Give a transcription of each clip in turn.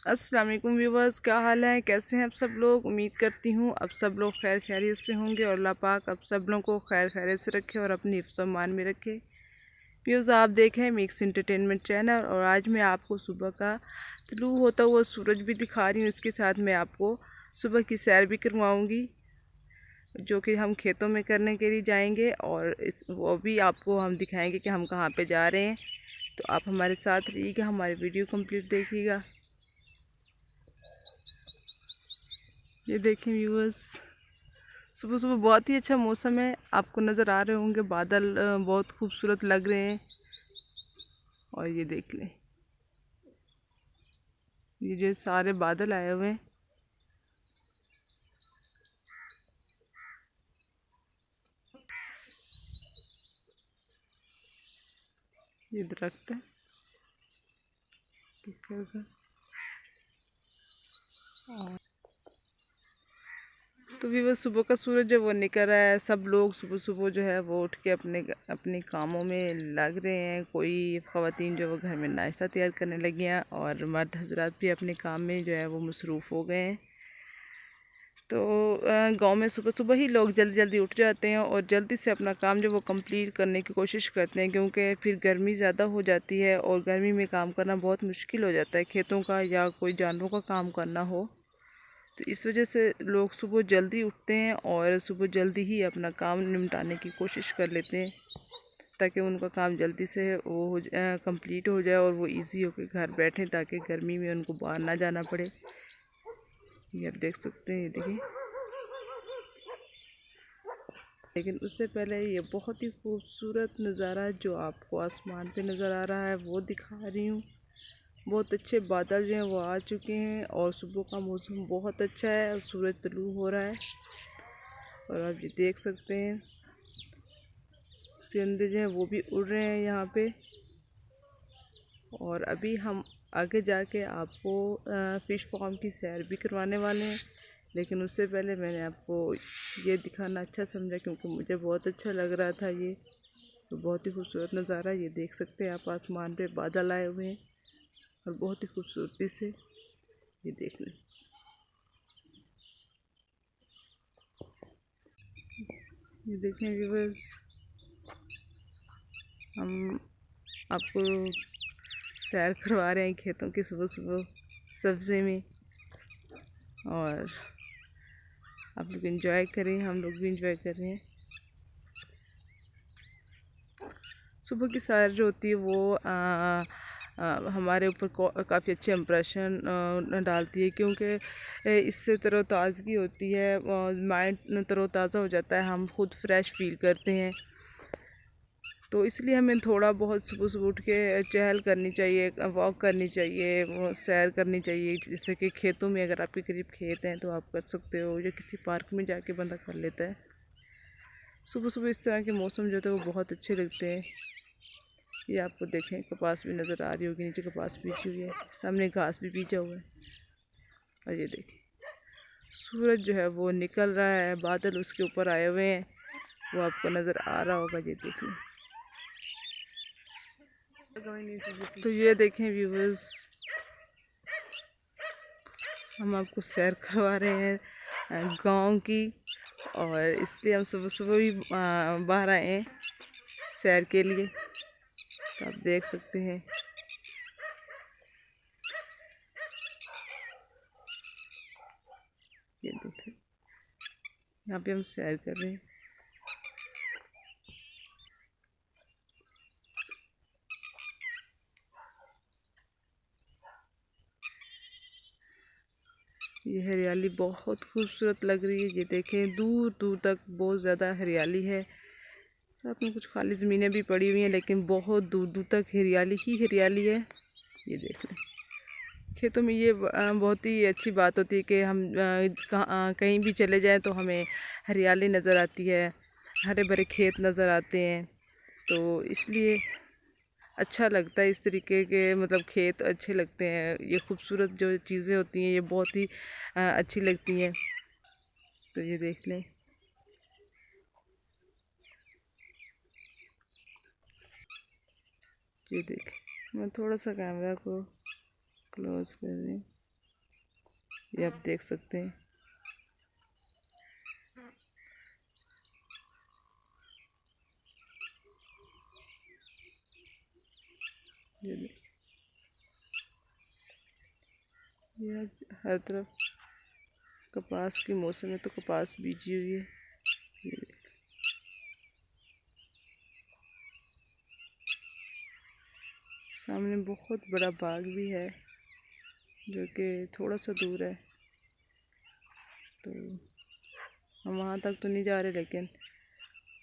अस्सलाम वालेकुम व्यूवर्स, क्या हाल है, कैसे हैं आप सब लोग। उम्मीद करती हूँ अब सब लोग खैर खैरियत से होंगे और अल्लाह पाक अब सब लोगों को खैर खैरियत से रखे और अपनी हिफ्ज़ मान में रखे। व्यूज़, आप देखें मिक्स एंटरटेनमेंट चैनल और आज मैं आपको सुबह का तुलू होता हुआ सूरज भी दिखा रही हूँ। इसके साथ मैं आपको सुबह की सैर भी करवाऊँगी जो कि हम खेतों में करने के लिए जाएंगे और वो भी आपको हम दिखाएंगे कि हम कहाँ पे जा रहे हैं। तो आप हमारे साथ रहिएगा, हमारी वीडियो कंप्लीट देखिएगा। ये देखें व्यूअर्स, सुबह सुबह बहुत ही अच्छा मौसम है। आपको नज़र आ रहे होंगे बादल बहुत खूबसूरत लग रहे हैं। और ये देख लें, ये जो सारे बादल आए हुए हैं, ये दरख्त है और तो भी बस सुबह का सूरज जो वो निकल रहा है। सब लोग सुबह सुबह जो है वो उठ के अपने कामों में लग रहे हैं। कोई ख़वातीन जो वो घर में नाश्ता तैयार करने लगी हैं और मर्द हजरात भी अपने काम में जो है वो मसरूफ़ हो गए हैं। तो गांव में सुबह सुबह ही लोग जल्दी जल्दी उठ जाते हैं और जल्दी से अपना काम जो वो कंप्लीट करने की कोशिश करते हैं, क्योंकि फिर गर्मी ज़्यादा हो जाती है और गर्मी में काम करना बहुत मुश्किल हो जाता है, खेतों का या कोई जानवरों का काम करना हो। तो इस वजह से लोग सुबह जल्दी उठते हैं और सुबह जल्दी ही अपना काम निपटाने की कोशिश कर लेते हैं ताकि उनका काम जल्दी से वो कंप्लीट हो जाए और वो इजी होकर घर बैठें ताकि गर्मी में उनको बाहर ना जाना पड़े। ये आप देख सकते हैं, ये देखिए। लेकिन उससे पहले ये बहुत ही खूबसूरत नज़ारा जो आपको आसमान पे नज़र आ रहा है वो दिखा रही हूँ। बहुत अच्छे बादल जो हैं वो आ चुके हैं और सुबह का मौसम बहुत अच्छा है और सूरज तुलू हो रहा है। और आप ये देख सकते हैं परिंदे जो हैं वो भी उड़ रहे हैं यहाँ पे। और अभी हम आगे जाके आपको फ़िश फार्म की सैर भी करवाने वाले हैं, लेकिन उससे पहले मैंने आपको ये दिखाना अच्छा समझा क्योंकि मुझे बहुत अच्छा लग रहा था। ये तो बहुत ही खूबसूरत नज़ारा, ये देख सकते हैं आप, आसमान पे बादल आए हुए हैं और बहुत ही खूबसूरती से ये देख लें। ये देखें व्यूअर्स, हम आपको सैर करवा रहे हैं खेतों की सुबह सुबह सब्ज़ी में और आप लोग एंजॉय करें, हम लोग भी एंजॉय कर रहे हैं। सुबह की सैर जो होती है वो हमारे ऊपर काफ़ी अच्छे इम्प्रेशन डालती है, क्योंकि इससे तरोताज़गी होती है, माइंड तरोताज़ा हो जाता है, हम खुद फ्रेश फील करते हैं। तो इसलिए हमें थोड़ा बहुत सुबह सुबह उठ के चहल करनी चाहिए, वॉक करनी चाहिए, वो सैर करनी चाहिए। जैसे कि खेतों में अगर आपके करीब खेत हैं तो आप कर सकते हो, या किसी पार्क में जाके बंदा कर लेता है। सुबह सुबह इस तरह के मौसम जो होते हैं वो बहुत अच्छे लगते हैं। ये आपको देखें कपास भी नज़र आ रही होगी, नीचे कपास बीजी हुई है, सामने घास भी बीजा हुआ है। और ये देखें सूरज जो है वो निकल रहा है, बादल उसके ऊपर आए हुए हैं, वो आपको नज़र आ रहा होगा। ये देख लें। तो ये देखें व्यूवर्स, हम आपको सैर करवा रहे हैं गांव की, और इसलिए हम सुबह सुबह भी बाहर आए हैं सैर के लिए। तो आप देख सकते हैं ये देखें, यहाँ पे हम सैर कर रहे हैं। ये हरियाली बहुत खूबसूरत लग रही है। ये देखें दूर दूर तक बहुत ज़्यादा हरियाली है, साथ में कुछ खाली ज़मीनें भी पड़ी हुई हैं, लेकिन बहुत दूर दूर तक हरियाली ही हरियाली है। ये देख लें, खेतों में ये बहुत ही अच्छी बात होती है कि हम कहीं भी चले जाएं तो हमें हरियाली नज़र आती है, हरे भरे खेत नज़र आते हैं। तो इसलिए अच्छा लगता है इस तरीके के, मतलब खेत अच्छे लगते हैं। ये खूबसूरत जो चीज़ें होती हैं ये बहुत ही अच्छी लगती हैं। तो ये देख लें, ये देखें, मैं थोड़ा सा कैमरा को क्लोज कर रही हूँ। ये आप देख सकते हैं। ये आज हर तरफ कपास की मौसम है तो कपास बीजी हुई है। ये सामने बहुत बड़ा बाग भी है जो कि थोड़ा सा दूर है, तो हम वहाँ तक तो नहीं जा रहे, लेकिन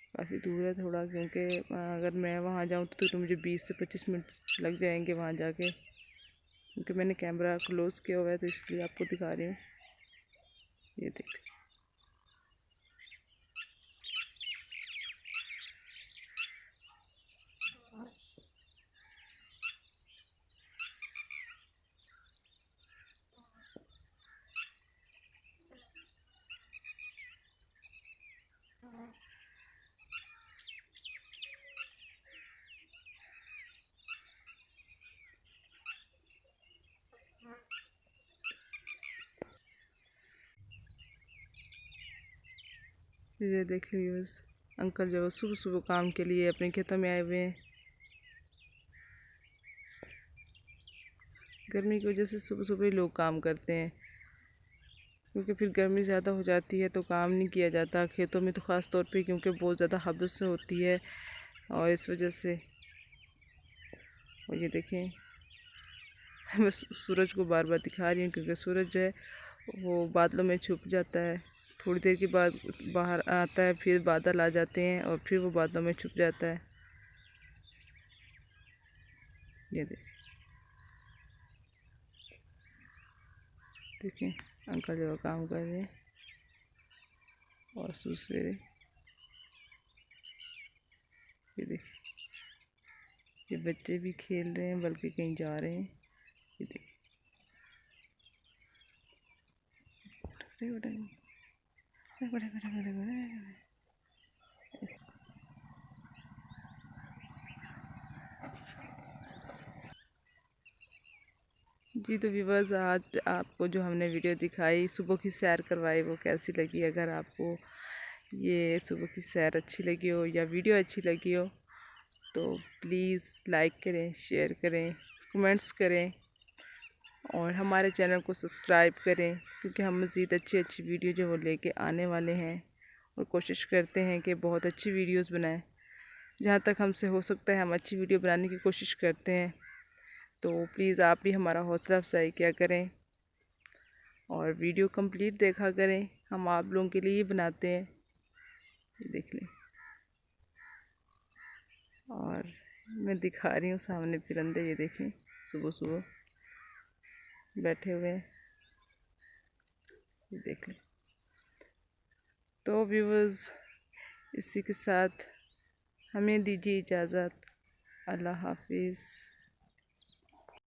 काफ़ी दूर है थोड़ा, क्योंकि अगर मैं वहाँ जाऊँ तो मुझे 20 से 25 मिनट लग जाएंगे वहाँ जाके, क्योंकि मैंने कैमरा क्लोज़ किया हुआ है, तो इसलिए आपको दिखा रही हूँ। ये देख, ये देख लीजिए बस, अंकल जो सुबह सुबह काम के लिए अपने खेतों में आए हुए हैं। गर्मी की वजह से सुबह सुबह ही लोग काम करते हैं, क्योंकि फिर गर्मी ज़्यादा हो जाती है तो काम नहीं किया जाता खेतों में, तो ख़ास तौर पे क्योंकि बहुत ज़्यादा हब्स होती है, और इस वजह से। और ये देखें, मैं सूरज को बार बार दिखा रही हूँ, क्योंकि सूरज जो है वो बादलों में छुप जाता है, थोड़ी देर के बाद बाहर आता है, फिर बादल आ जाते हैं और फिर वो बादलों में छुप जाता है। ये देखें अंकल जो काम कर रहे हैं, और सवेरे ये देखें, ये बच्चे भी खेल रहे हैं, बल्कि कहीं जा रहे हैं। ये देखें, जी तो व्यूअर्स, आज आपको जो हमने वीडियो दिखाई, सुबह की सैर करवाई, वो कैसी लगी? अगर आपको ये सुबह की सैर अच्छी लगी हो या वीडियो अच्छी लगी हो तो प्लीज़ लाइक करें, शेयर करें, कमेंट्स करें, और हमारे चैनल को सब्सक्राइब करें, क्योंकि हम मज़ीद अच्छी अच्छी वीडियो जो वो लेके आने वाले हैं, और कोशिश करते हैं कि बहुत अच्छी वीडियोस बनाएं। जहाँ तक हमसे हो सकता है हम अच्छी वीडियो बनाने की कोशिश करते हैं, तो प्लीज़ आप भी हमारा हौसला अफजाई किया करें और वीडियो कंप्लीट देखा करें। हम आप लोगों के लिए ही बनाते हैं, देख लें। और मैं दिखा रही हूँ सामने परिंदे, ये देखें सुबह सुबह बैठे हुए हैं, ये देख लें। तो व्यूअर्स, इसी के साथ हमें दीजिए इजाज़त। अल्लाह हाफिज़।